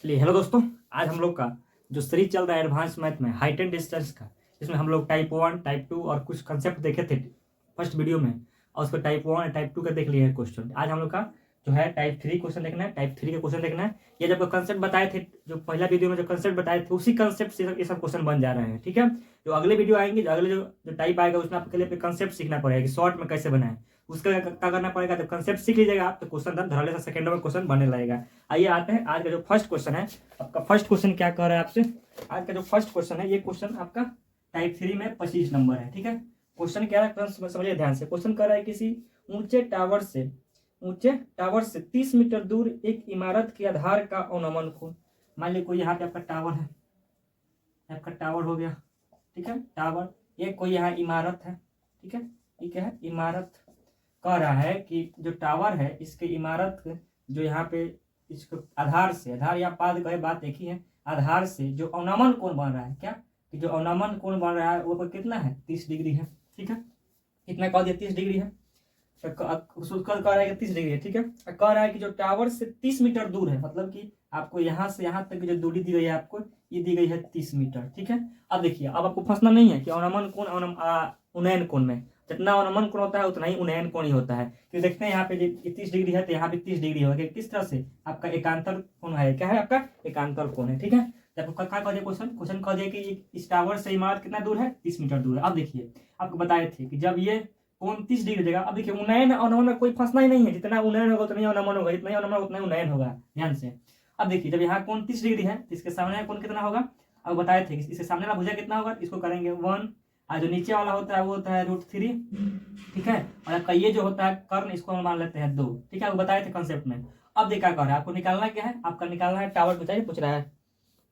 चलिए हेलो दोस्तों, आज हम लोग का जो सीरीज चल रहा है एडवांस मैथ में हाइट एंड डिस्टेंस का, जिसमें हम लोग टाइप 1 टाइप 2 और कुछ कंसेप्ट देखे थे फर्स्ट वीडियो में, और उसको टाइप 1 और टाइप 2 का देख लिए हैं क्वेश्चन। आज हम लोग का जो है टाइप 3 क्वेश्चन देखना है, टाइप 3 का क्वेश्चन देखना है। ये जब कंसेप्ट बताए थे, जो पहला वीडियो में जो कंसेप्ट बताए थे, उसी कंसेप्ट से ये सब क्वेश्चन बन जा रहे हैं। ठीक है, जो अगले वीडियो आएंगे, जो अगले जो टाइप आएगा, उसमें आपके लिए कंसेप्ट सीखना पड़ेगा कि शॉर्ट में कैसे बनाए। उसका क्या करना पड़ेगा, जब कंसेप्ट सीख लीजिएगा आप तो क्वेश्चन धड़ल्ले से सेकंडों में क्वेश्चन बनने लगेगा। आइए आते हैं आज का जो फर्स्ट क्वेश्चन है। आपका फर्स्ट क्वेश्चन क्या कह रहा है आपसे, आज का जो फर्स्ट क्वेश्चन है, ये क्वेश्चन आपका टाइप 3 में 25 नंबर है। ठीक है, क्वेश्चन क्या है समझिए ध्यान से। क्वेश्चन कह रहा है किसी ऊंचे टावर से 30 मीटर दूर एक इमारत के आधार का अनुमान कोण। मान लीजिए कोई यहाँ पे आपका टावर है, आपका टावर हो गया। ठीक है, टावर, ये कोई यहाँ इमारत है। ठीक है, ये क्या है, इमारत। कह रहा है कि जो टावर है, इसके इमारत जो यहाँ पे इसको आधार से, आधार या पाद का बात एक ही है, आधार से जो अवनमन कोण बन रहा है, क्या कि जो अवनमन कोण बन रहा है वो कितना है, 30 डिग्री है। ठीक है, कितना कह दिया, 30 डिग्री है। कह रहा है कि 30 डिग्री है। ठीक है, कह रहा है कि जो टावर से 30 मीटर दूर है, मतलब कि आपको यहाँ से यहाँ तक की जो दूरी दी गई है, आपको ये दी गई है 30 मीटर। ठीक है, अब देखिए, अब आपको फंसना नहीं है कि अवनमन कोण उन्नयन कोण में जितना अवनमन कोण होता है उतना ही उन्नयन कोण ही होता है। तो देखते हैं यहाँ पे 30 डिग्री है तो यहाँ पे 30 डिग्री होगा। किस तरह से, आपका एकांतर कोण है। क्या है, आपका एकांतर कोण है। ठीक है, जब क्या कह दिया क्वेश्चन कह दिया कि इस टावर से इमारत कितना दूर है, 30 मीटर दूर है। अब देखिए, आपको बताए थे कि जब ये कोण 30 डिग्री देगा, अब देखिए उन्नयन अवनमन में कोई फंसना ही नहीं है। जितना उन्नयन होगा उतना ही अवनमन होगा, जितना ही अवनमन उतना ही उन्नयन होगा। ध्यान से, अब देखिए, जब यहाँ कोण 30 डिग्री है तो इसके सामने कोण कितना होगा। अब बताए थे कि इसके सामने वाला भुजा कितना होगा, इसको करेंगे 1, और जो नीचे वाला होता है वो होता है √3। ठीक है, और आपका ये जो होता है कर्ण, इसको हम मान लेते हैं 2। ठीक है, वो बताए थे कंसेप्ट में। अब देखा कर रहा है, आपको निकालना क्या है, आपका निकालना है टावर की ऊंचाई। पूछ रहा है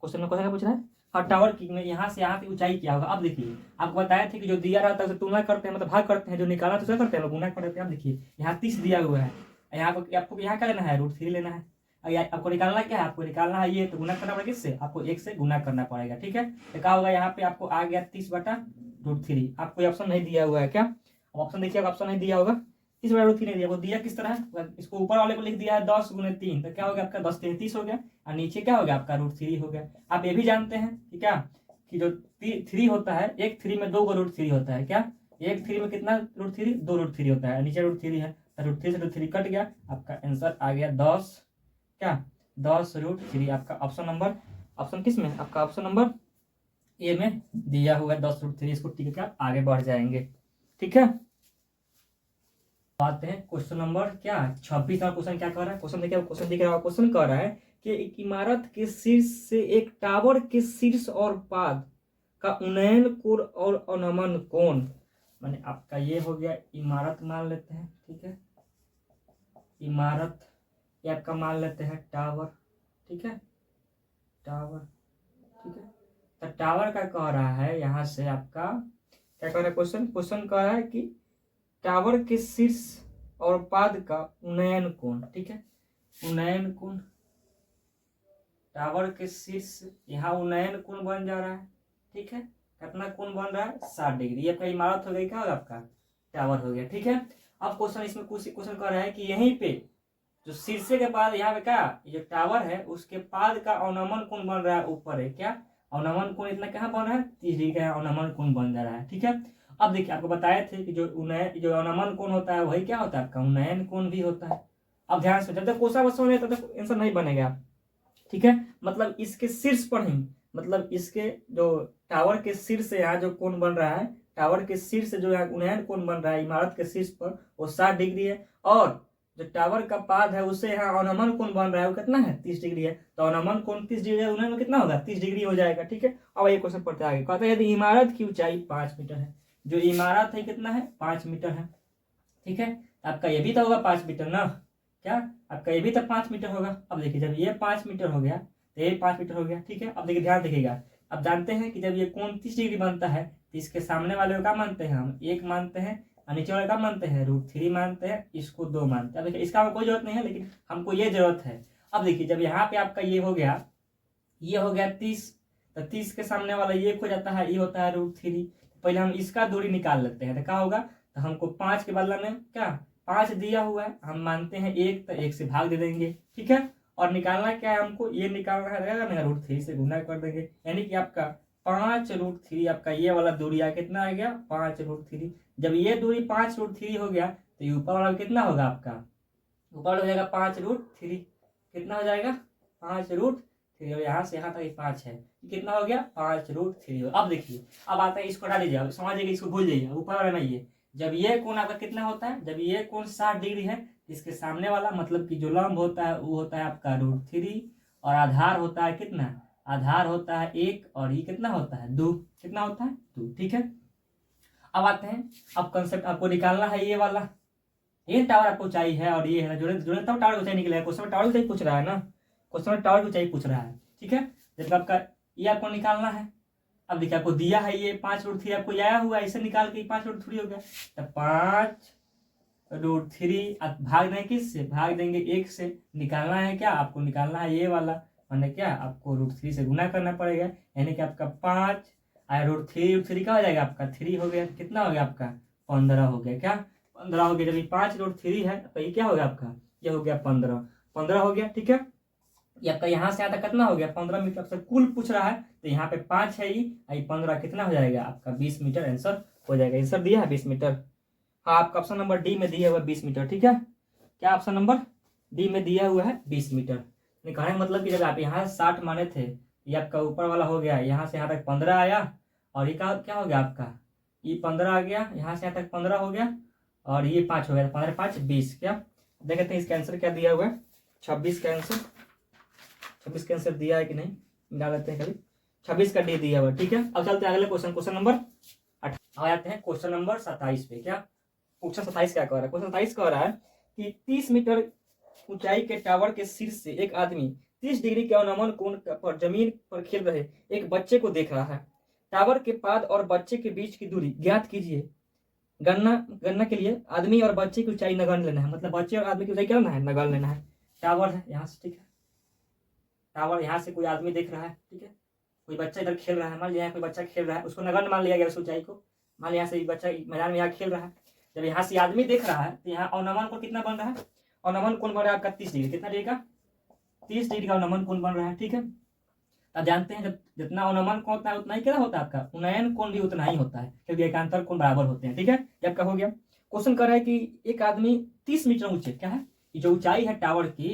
क्वेश्चन में, क्या पूछ रहा है, हाँ टावर की यहाँ से यहाँ की ऊंचाई क्या होगा। अब देखिए, आपको बताया थे कि जो दिया रहता है उसे तुलना करते हैं, मतलब भाग करते हैं, जो निकाला तो क्या करते हैं, गुना कर देते हैं। अब देखिए, यहाँ 30 दिया हुआ है, यहाँ आपको यहाँ क्या लेना है, √3 लेना है। आपको निकालना क्या है, आपको निकालना है ये, तो गुना करना पड़ेगा किससे, आपको 1 से गुना करना पड़ेगा। ठीक है, तो क्या होगा, यहाँ पे आपको आ गया 30/√3। आपको ऑप्शन नहीं दिया हुआ है क्या, ऑप्शन देखिए, ऑप्शन नहीं दिया होगा, 30/√3 नहीं दिया। वो दिया किस तरह है, इसको ऊपर वाले को लिख दिया है 10 × 3, तो क्या हो गया आपका 10 × 3 30 हो गया, और नीचे क्या हो गया आपका √3 हो गया। आप ये भी जानते हैं कि क्या, कि जो 3 होता है, एक 3 में 2 को √3 होता है। क्या, एक 3 में कितना √3, 2 √3 होता है, नीचे √3 है, तो √3 से √3 कट गया, आपका आंसर आ गया 10, क्या 10√3। आपका ऑप्शन नंबर, ऑप्शन किस में, आपका ऑप्शन नंबर ए में दिया हुआ है 10√3। इसको टिक कर आगे बढ़ जाएंगे। ठीक है, आते हैं क्वेश्चन नंबर क्या 26 का क्वेश्चन। क्या कह रहा है क्वेश्चन, देखिए क्वेश्चन दिख रहा है। क्वेश्चन कह रहा है कि एक इमारत के शीर्ष से एक टावर के शीर्ष और पाद का उन्नयन कोण और अवनमन कोण, माने आपका ये हो गया इमारत मान लेते हैं। ठीक है, इमारत, ये आपका मान लेते हैं टावर। ठीक है, टावर। ठीक है, तो टावर का कह रहा है यहाँ से आपका क्या कह रहा है क्वेश्चन कह रहा है कि टावर के शीर्ष और पाद का उन्नयन कोण। ठीक है, उन्नयन कोण, टावर के शीर्ष, यहाँ उन्नयन कोण बन जा रहा है। ठीक है, कितना कोण बन रहा है, 60 डिग्री। ये आपका इमारत हो गई, क्या होगा आपका टावर हो गया। ठीक है, अब क्वेश्चन इसमें कुछ क्वेश्चन कर रहा है कि यहीं पे जो शीर्ष के पाद, यहाँ पे क्या, ये जो टावर है उसके पाद का अवनमन कोण बन रहा है ऊपर है। क्या, अवनमन कोण इतना कहाँ बन रहा है, 30 डिग्री का अवनमन कोण बन जा रहा है। ठीक है, अब देखिए, आपको बताए थे कि जो अवनमन कोण होता है वही क्या होता है, आपका उन्नयन कोण भी होता है। अब ध्यान से, जब तक क्वेश्चन समझ तब तक आंसर नहीं बनेगा। ठीक है, मतलब इसके शीर्ष पर ही, मतलब इसके जो टावर के शीर्ष से यहाँ जो कोण बन रहा है, टावर के शीर्ष से जो यहाँ उन्नयन कोण बन रहा है इमारत के शीर्ष पर, वो 60 डिग्री है। और जो टावर का पाद है उससे यहाँ अवनमन कोण बन रहा है वो कितना है, 30 डिग्री है। तो अवनमन कोण 30 डिग्री है, उन्नयन कितना होगा, 30 डिग्री हो जाएगा। ठीक है, अब ये क्वेश्चन पढ़ते आगे। कहते हैं यदि इमारत की ऊंचाई 5 मीटर है, जो इमारत है कितना है, 5 मीटर है। ठीक है, आपका ये भी तो होगा 5 मीटर ना, क्या आपका ये भी तो 5 मीटर होगा। अब देखिए, जब ये 5 मीटर हो गया तो ये 5 मीटर हो गया। ठीक है, अब देखिए ध्यान देखिएगा, अब जानते हैं कि जब ये कोण 30 डिग्री बनता है तो इसके सामने वाले को क्या मानते हैं, हम 1 मानते हैं, और नीचे वाले का मानते हैं √3 मानते हैं, इसको 2 मानते हैं। अब देखिए, इसका कोई जरूरत नहीं है, लेकिन हमको ये जरूरत है। अब देखिए, जब यहाँ पे आपका ये हो गया 30, तो 30 के सामने वाला ये हो जाता है, ये होता है √3। पहले हम इसका दूरी निकाल लेते हैं, तो क्या होगा, तो हमको 5 के बदला में क्या 5 दिया हुआ है, हम मानते हैं 1, तो 1 से भाग दे देंगे। ठीक है, और निकालना क्या है हमको, ये निकालना है ना, √3 से गुना कर देंगे, यानी कि आपका 5√3 आपका ये वाला दूरी आ कितना आ गया 5√3। जब ये दूरी 5√3 हो गया तो ये ऊपर वाला कितना होगा आपका, ऊपर वाला हो जाएगा 5√3, कितना हो जाएगा 5√3, और यहाँ से यहाँ तक 5 है, कितना हो गया 5√3। अब देखिए, अब आता है इसको हटा दीजिए, अब समझिएगा, इसको भूल जाइए, ऊपर वाला में ये जब ये कोण आपका कितना होता है, जब ये कोण 60 डिग्री है, इसके सामने वाला मतलब कि जो लंब होता है वो होता है आपका √3, और आधार होता है कितना, आधार होता है 1, और ये कितना होता है 2, कितना होता है 2, ठीक है। अब आते हैं, अब कंसेप्ट आपको निकालना है ये वाला, ये टावर आपको ऊंचाई है और ये है, जुड़े जुड़े तब टावर की ऊंचाई निकलेगा, क्वेश्चन में टावर की ऊंचाई पूछ रहा है ना, क्वेश्चन में टावर की ऊंचाई पूछ रहा है, ठीक है। जब आपका ये आपको निकालना है, अब देखिए आपको दिया है ये 5√3, आपको आया हुआ है, इसे निकाल के 5√3 हो गया, तो 5√3 भाग देंगे किससे, भाग देंगे 1 से। निकालना है क्या, आपको निकालना है ये वाला, माने क्या आपको √3 से गुना करना पड़ेगा, यानी कि आपका 5 √3 का हो जाएगा आपका 3 हो गया, कितना हो गया आपका 15 हो गया, क्या 15 हो गया। जब ये 5√3 है तो ये क्या हो गया आपका, ये हो गया 15 हो गया, ठीक है। ये आपका यहाँ से यहाँ तक कितना हो गया 15 मीटर, आपसे कुल पूछ रहा है, तो यहाँ पे 5 है ये 15 कितना हो जाएगा आपका 20 मीटर आंसर हो जाएगा। आंसर दिया है 20 मीटर, हाँ आपका ऑप्शन नंबर डी में दिया हुआ है 20 मीटर, ठीक है। क्या ऑप्शन नंबर डी में दिया हुआ है 20 मीटर। कहने का मतलब कि जब आप यहाँ 60 माने थे, ये आपका ऊपर वाला हो गया, यहाँ से यहाँ तक 15 आया, और ये क्या हो गया आपका, ये 15 आ गया, यहाँ से यहाँ तक 15 हो गया, और ये 5 हो गया, 15 5 20, क्या देखते हैं इसका आंसर क्या दिया हुआ है, 26 का आंसर, 26 का आंसर दिया है कि नहीं, मिला लेते हैं, कभी 26 का डी दिया हुआ, ठीक है। अब चलते हैं अगले क्वेश्चन, क्वेश्चन नंबर 18 आ जाते हैं, क्वेश्चन नंबर 27 पे। क्या क्वेश्चन 27 क्या कह रहा है, क्वेश्चन 27 कह रहा है कि 30 मीटर ऊंचाई के टावर के शीर्ष से एक आदमी 30 डिग्री के अवनमन कोण पर जमीन पर खेल रहे एक बच्चे को देख रहा है। टावर के पाद और बच्चे के बीच की दूरी ज्ञात कीजिए। गणना के लिए आदमी और बच्चे की ऊंचाई नगण्य लेना है, मतलब बच्चे और आदमी की ऊंचाई क्या लेना है, नगण्य लेना है। टावर है यहाँ से, ठीक है, टावर यहाँ से कोई आदमी देख रहा है, ठीक है, कोई बच्चा इधर खेल रहा है, मान लिया कोई बच्चा खेल रहा है, उसको नगण्य मान लिया गया उस ऊंचाई को, मान लिया से बच्चा मैदान में यहाँ खेल रहा है। जब यहाँ से आदमी देख रहा है तो यहाँ अवनमन कोण कितना बन रहा है, अवनमन कोण बन रहा है आपका 30 डिग्री, कितना डिग्री का 30 डिग्री का अवनमन कोण बन रहा है, ठीक है। अब जानते हैं जब जितना अवनमन कोण होता है उतना ही क्या होता है आपका उन्नयन कोण भी उतना ही होता है, क्योंकि एकांतर कोण बराबर होते हैं, ठीक है। जब का हो गया, क्वेश्चन कर रहा है कि एक आदमी 30 मीटर ऊंचे, क्या है जो ऊंचाई है टावर की,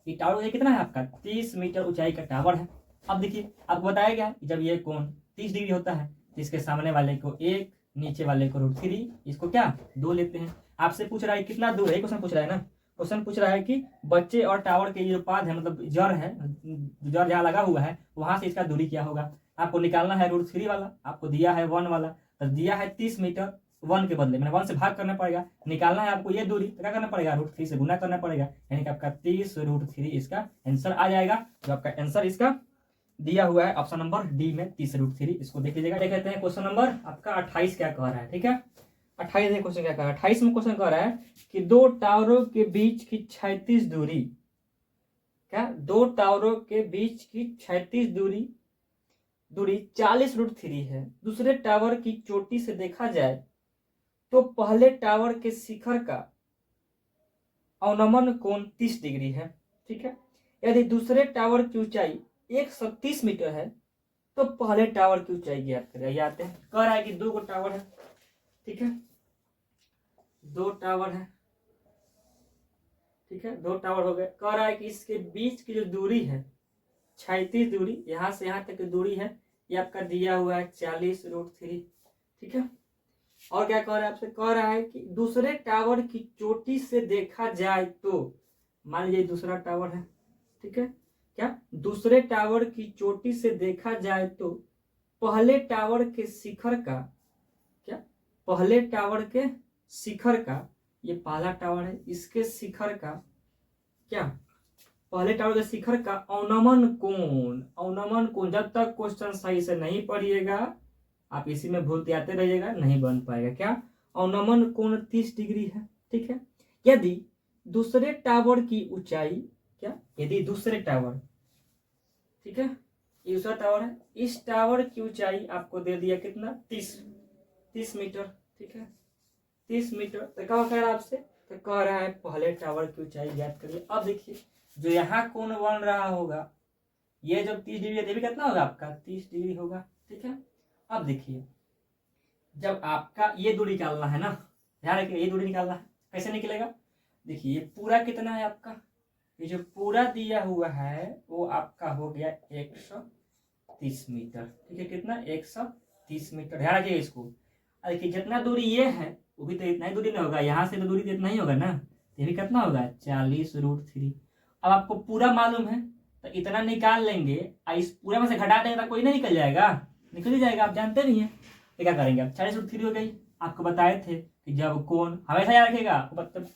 ये टावर ऊंचाई कितना है आपका 30 मीटर ऊंचाई का टावर है। अब देखिए आपको बताया गया जब ये कोण 30 डिग्री होता है तो इसके सामने वाले को 1, नीचे वाले को √3, इसको क्या 2 लेते हैं। आपसे पूछ रहा है कितना दूर है, क्वेश्चन पूछ रहा है ना, क्वेश्चन पूछ रहा है कि बच्चे और टावर के जो पाद है, मतलब जड़ है, जड़ जहाँ लगा हुआ है वहां से इसका दूरी क्या होगा। आपको निकालना है √3 वाला, आपको दिया है 1 वाला, तो दिया है 30 मीटर, 1 के बदले मैंने 1 से भाग करना पड़ेगा, निकालना है आपको ये दूरी, तो क्या करना पड़ेगा √3 से गुना करना पड़ेगा, यानी कि आपका 30 √3 इसका आंसर आ जाएगा। जो आपका आंसर इसका दिया हुआ है ऑप्शन नंबर डी में 30 √3, इसको देख लीजिएगा। देख लेते हैं क्वेश्चन नंबर आपका 28 क्या कह रहा है, ठीक है। 28 क्वेश्चन क्या कह रहा है, 28 में क्वेश्चन कह रहा है कि 2 टावरों के बीच की 36 दूरी, क्या 2 टावरों के बीच की 36 दूरी 40 √3 है। दूसरे टावर की चोटी से देखा जाए तो पहले टावर के शिखर का अवनमन कोण 30 डिग्री है, ठीक है। यदि दूसरे टावर की ऊंचाई 130 मीटर है तो पहले टावर की ऊंचाई ज्ञात करें। आते हैं, कह रहा है कि 2 टावर है, ठीक है, 2 टावर है, ठीक है, 2 टावर हो गए। कह रहा है कि इसके बीच की जो दूरी है 36 दूरी, यहां से यहां तक की दूरी है, ये आपका दिया हुआ है 40 √3, ठीक है। और क्या कह रहा है आपसे, कह रहा है कि दूसरे टावर की चोटी से देखा जाए तो, मान लीजिए दूसरा टावर है, ठीक है, क्या दूसरे टावर की चोटी से देखा जाए तो पहले टावर के शिखर का, क्या पहले टावर के शिखर का, ये पहला टावर है, इसके शिखर का क्या पहले टावर के शिखर का अवनमन कोण जब तक क्वेश्चन सही से नहीं पढ़िएगा आप इसी में भूलते आते रहिएगा, नहीं बन पाएगा। क्या अवनमन कोण 30 डिग्री है, ठीक है। यदि दूसरे टावर की ऊंचाई, क्या यदि दूसरे टावर, ठीक है, ये दूसरा टावर है, इस टावर की ऊंचाई आपको दे दिया कितना 30 मीटर, ठीक है, 30 मीटर। तो क्या कह रहा है आपसे, तो कह रहा है पहले टावर की ऊंचाई ज्ञात करिए। अब देखिए जो यहाँ कोण बन रहा होगा, ये जब 30 डिग्री है, ये भी कितना होगा आपका 30 डिग्री होगा। ठीक है, अब देखिए जब आपका ये दूरी निकालना है ना, ध्यान रखिए ये दूरी निकालना है, कैसे निकलेगा, देखिए ये पूरा कितना है आपका, ये जो पूरा दिया हुआ है वो आपका हो गया 130 मीटर। ठीक है, कितना 130 मीटर, ध्यान रखिए इसको। देखिए जितना दूरी ये है वो भी तो इतना ही दूरी नहीं होगा, यहाँ से तो दूरी तो इतना ही होगा ना, ये भी कितना होगा 40√3। अब आपको पूरा मालूम है तो इतना निकाल लेंगे, इस पूरा में से घटा देंगे तो कोई नहीं निकल जाएगा, निकल ही जाएगा, आप जानते नहीं है। तो क्या करेंगे, अब 40√3 हो गई। आपको बताए थे कि जब कोण हमेशा याद रखेगा, मतलब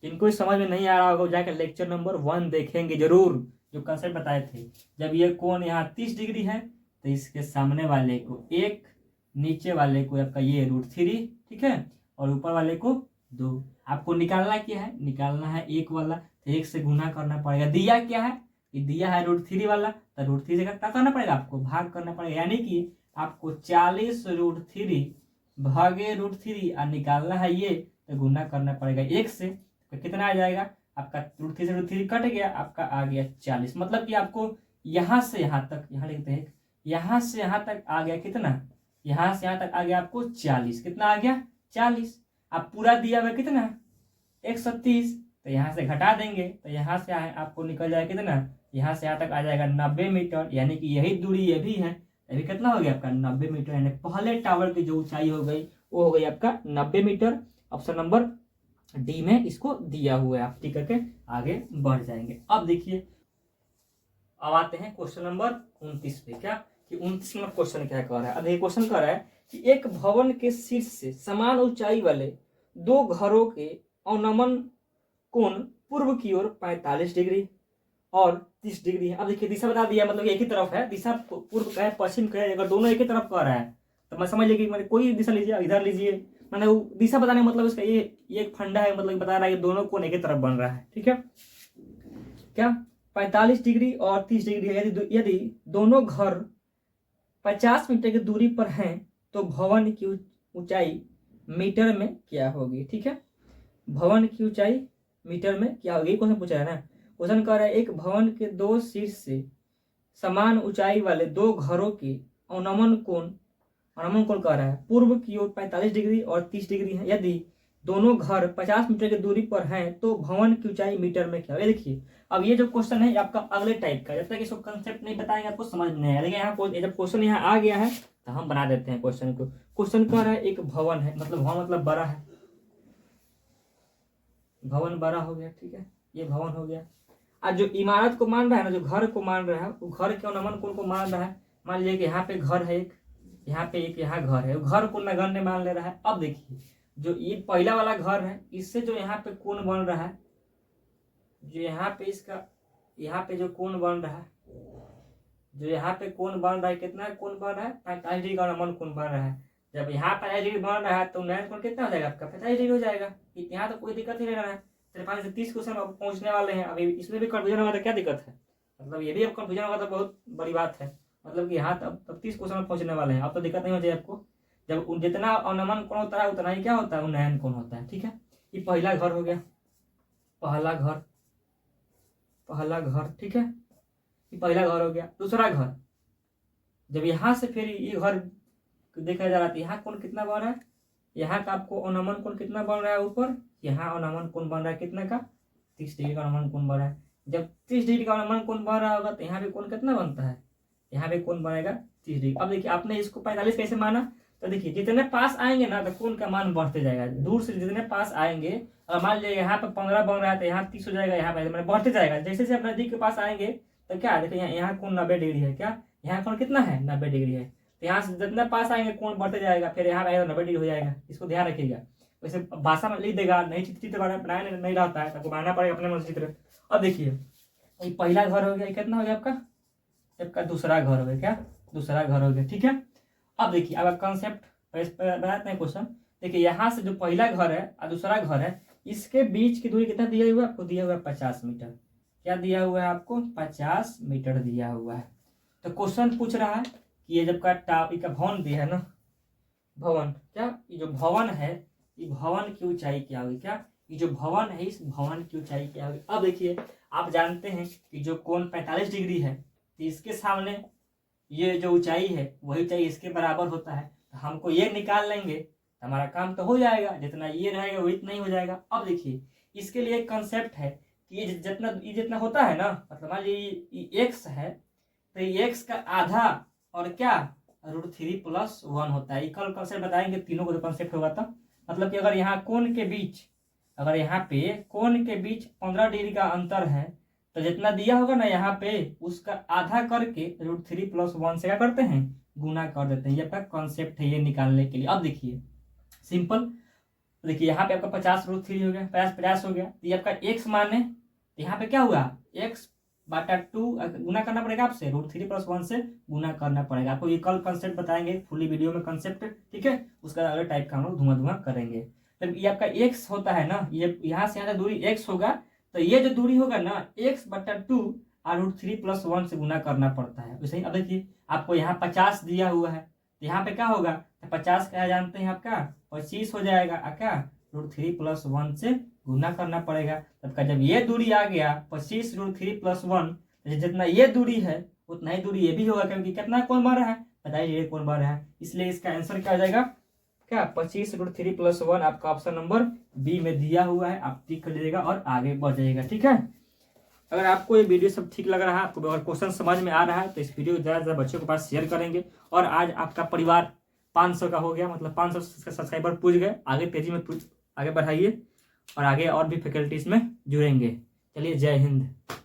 इनको समझ में नहीं आ रहा होगा जाकर लेक्चर नंबर 1 देखेंगे जरूर, जो कंसेप्ट बताए थे। जब ये कोण यहाँ 30 डिग्री है तो इसके सामने वाले को 1, नीचे वाले को आपका ये √3, ठीक है, और ऊपर वाले को 2। आपको निकालना क्या है, निकालना है 1 वाला, तो 1 से गुना करना पड़ेगा। दिया क्या है, ये दिया है √3 वाला, तो √3 से क्या करना पड़ेगा, आपको भाग करना पड़ेगा, यानी कि आपको 40√3 भागे √3 और निकालना है ये, तो गुना करना पड़ेगा 1 से, तो कितना आ जाएगा आपका, √3 से √3 कट गया, आपका आ गया 40। मतलब कि आपको यहाँ से यहाँ तक, यहाँ लिखते हैं, यहाँ से यहाँ तक आ गया कितना, यहाँ से यहाँ तक आ गया आपको 40। कितना आ गया 40। आप पूरा दिया हुआ कितना 130, तो यहाँ से घटा देंगे तो यहाँ से आपको निकल जाएगा कितना, यहाँ से यहाँ तक आ जाएगा 90 मीटर, यानी कि यही दूरी ये भी है, अभी कितना हो गया आपका 90 मीटर, यानी पहले टावर की जो ऊंचाई हो गई वो हो गई आपका 90 मीटर। ऑप्शन नंबर डी में इसको दिया हुआ है, आप ठीक करके आगे बढ़ जाएंगे। अब देखिए, अब आते हैं क्वेश्चन नंबर 29 पे। क्या कि 29 नंबर क्वेश्चन क्या कर रहा है, अब ये क्वेश्चन कर रहा है कि एक भवन के शीर्ष से समान ऊंचाई वाले 2 घरों के अवनमन कोण पूर्व की ओर 45 डिग्री और 30 डिग्री है। अब देखिए दिशा बता दिया, मतलब एक ही तरफ है, दिशा पूर्व का है पश्चिम का है, अगर दोनों एक ही तरफ का रहा है तो मैं समझ लीजिए कि कोई दिशा लीजिए, इधर लीजिए, मैंने दिशा बताने मतलब इसका ये एक फंडा है, मतलब बता रहा है कि दोनों कोण एक ही तरफ बन रहा है। ठीक है, क्या 45 डिग्री और 30 डिग्री है, यदि दोनों घर 50 मीटर की दूरी पर हैं तो भवन की ऊंचाई मीटर में क्या होगी। ठीक है, भवन की ऊंचाई मीटर में क्या होगी, क्वेश्चन पूछा है ना। क्वेश्चन कह रहा है एक भवन के 2 शीर्ष से समान ऊंचाई वाले 2 घरों के अवनमन कोण कह रहा है पूर्व की ओर 45 डिग्री और 30 डिग्री है, यदि दोनों घर 50 मीटर की दूरी पर हैं तो भवन की ऊंचाई मीटर में क्या होगी। देखिए अब ये जो क्वेश्चन है आपका अगले टाइप का, जब तक इसको कंसेप्ट नहीं बताएंगे आपको समझ नहीं आएगा। यहाँ जब क्वेश्चन यहाँ आ गया है तो हम बना देते हैं क्वेश्चन को। क्वेश्चन कह रहा है एक भवन है, मतलब भवन मतलब बड़ा है, भवन बड़ा हो गया। ठीक है, ये भवन हो गया। आज जो इमारत को मान रहा है ना, जो घर को मान रहा है, वो घर के अवनमन कोण को मान रहा है। मान लीजिए कि यहाँ पे घर है एक, यहाँ पे एक, यहाँ घर है, घर को नगण्य मान ले रहा है। अब देखिए जो ये पहला वाला घर है, इससे जो यहाँ पे कोण बन रहा है, जो यहाँ पे इसका यहाँ पे जो कोण बन रहा है, जो यहाँ पे कोण बन रहा है, कितना कोण बन रहा है 45 डिग्री का अवनमन कोण बन रहा है। जब यहाँ 45 डिग्री बन रहा है तो नयन कोण कितना हो जाएगा आपका 45 डिग्री हो जाएगा। यहाँ तो कोई दिक्कत ही नहीं रहा है। 53 से 30 क्वेश्चन अब पहुंचने वाले हैं, अभी इसमें भी कंफ्यूजन होगा तो क्या दिक्कत है, मतलब ये भी अब कंफ्यूजन होगा तो बहुत बड़ी बात है। मतलब कि यहाँ तब 30 क्वेश्चन में पहुंचने वाले हैं, अब तो दिक्कत नहीं हो जाए आपको। जब जितना अवनमन कोण होता है उतना ही क्या होता है, उन्नयन कोण होता है। ठीक है, ये पहला घर हो गया, पहला घर। ठीक है, ये पहला घर हो गया। दूसरा घर, जब यहाँ से फिर ये घर देखा जा रहा है, यहाँ कोण कितना बन रहा है, यहाँ का आपको अवनमन कोण कितना बन रहा है ऊपर, यहाँ अवनमन कोण बन रहा है कितना का 30 डिग्री का अवनमन कोण बन रहा है। जब 30 डिग्री का अवनमन कोण बन रहा होगा तो यहाँ पे कोण कितना बनता है, यहाँ पे कोण बनेगा 30 डिग्री। अब देखिए आपने इसको 45 कैसे माना, तो देखिए जितने पास आएंगे ना तो कोण का मान बढ़ते जाएगा, दूर से जितने पास आएंगे। और मान लीजिए यहाँ पे 15 बन रहा है तो यहाँ 30 हो जाएगा, यहाँ पे मैंने बढ़ते जाएगा। जैसे जैसे अपने नजदीक के पास आएंगे तो क्या देखिए यहाँ कोण 90 डिग्री है, क्या यहाँ कोण कितना है 90 डिग्री है, तो यहाँ से जितने पास आएंगे कोण बढ़ते जाएगा, फिर यहाँ आएगा 90 डिग्री हो जाएगा। इसको ध्यान रखिएगा, वैसे भाषा में लिख देगा, नहीं चित्र बनाया नहीं रहता है, आपको बनाना पड़ेगा अपने मन से चित्र। अब देखिए ये पहला घर हो गया, कितना हो गया आपका दूसरा घर हो गया, क्या दूसरा घर हो गया। ठीक है, अब देखिए अब कंसेप्ट बनाते हैं क्वेश्चन। देखिए यहाँ से जो पहला घर है और दूसरा घर है, इसके बीच की दूरी कितना दिया हुआ है आपको, दिया हुआ है 50 मीटर। क्या दिया हुआ है आपको 50 मीटर दिया हुआ है। तो क्वेश्चन पूछ रहा है कि ये जब का भवन दिया है ना, भवन, क्या ये जो भवन है, ये भवन की ऊंचाई क्या होगी, क्या ये जो भवन है इस भवन की ऊंचाई क्या होगी। अब देखिए आप जानते हैं कि जो कोण 45 डिग्री है तो इसके सामने ये जो ऊंचाई है वही ऊंचाई इसके बराबर होता है, तो हमको ये निकाल लेंगे तो हमारा काम तो हो जाएगा, जितना ये रहेगा वो इतना ही हो जाएगा। अब देखिए इसके लिए एक कंसेप्ट है कि ये जितना होता है ना, मतलब मान लीजिए ये x है तो ये x का आधा और क्या √3 + 1 होता है। कल कंसेप्ट बताएंगे, तीनों को जो कंसेप्ट होगा तब, मतलब कि अगर यहाँ कोण के बीच, अगर यहाँ पे कोण के बीच 15 डिग्री का अंतर है तो जितना दिया होगा ना यहाँ पे उसका आधा करके √3 + 1 से क्या करते हैं, गुना कर देते हैं। ये आपका कॉन्सेप्ट है ये निकालने के लिए। अब देखिए सिंपल, देखिए यहाँ पे आपका 50 √3 हो गया, 50 हो गया, तो ये आपका x माने तो यहाँ पे क्या हुआ x/2 गुना करना पड़ेगा आपसे, √3 + 1 से गुना करना पड़ेगा आपको। ये कल कंसेप्ट बताएंगे फुली वीडियो में कंसेप्ट, ठीक है। उसका अलग टाइप का हम लोग धुआं करेंगे। तो ये आपका x होता है ना, ये यहाँ से यहाँ दूरी x होगा, तो ये जो दूरी होगा ना x/2 और √3 + 1 से गुना करना पड़ता है। वैसे ही अब देखिए आपको यहाँ 50 दिया हुआ है तो यहाँ पे क्या होगा, तो 50 क्या जानते हैं आपका 25 हो जाएगा, क्या √3 + 1 से गुना करना पड़ेगा। तब का जब ये दूरी आ गया 25 √3 + 1, जितना ये दूरी है उतना ही दूरी ये भी होगा, क्योंकि कितना कोण बन रहा है, बताइए ये कोण बन रहा है, इसलिए इसका आंसर क्या हो जाएगा, क्या 25 √3 + 1 आपका ऑप्शन नंबर बी में दिया हुआ है। आप टिक कर लीजिएगा और आगे बढ़ जाइएगा, ठीक है। अगर आपको ये वीडियो सब ठीक लग रहा है, आपको अगर क्वेश्चन समझ में आ रहा है तो इस वीडियो को ज़्यादा से ज़्यादा बच्चों के पास शेयर करेंगे। और आज आपका परिवार 500 का हो गया, मतलब 500 सब्सक्राइबर पूछ गए, आगे तेजी में आगे बढ़ाइए और आगे और भी फैकल्टीज में जुड़ेंगे। चलिए, जय हिंद।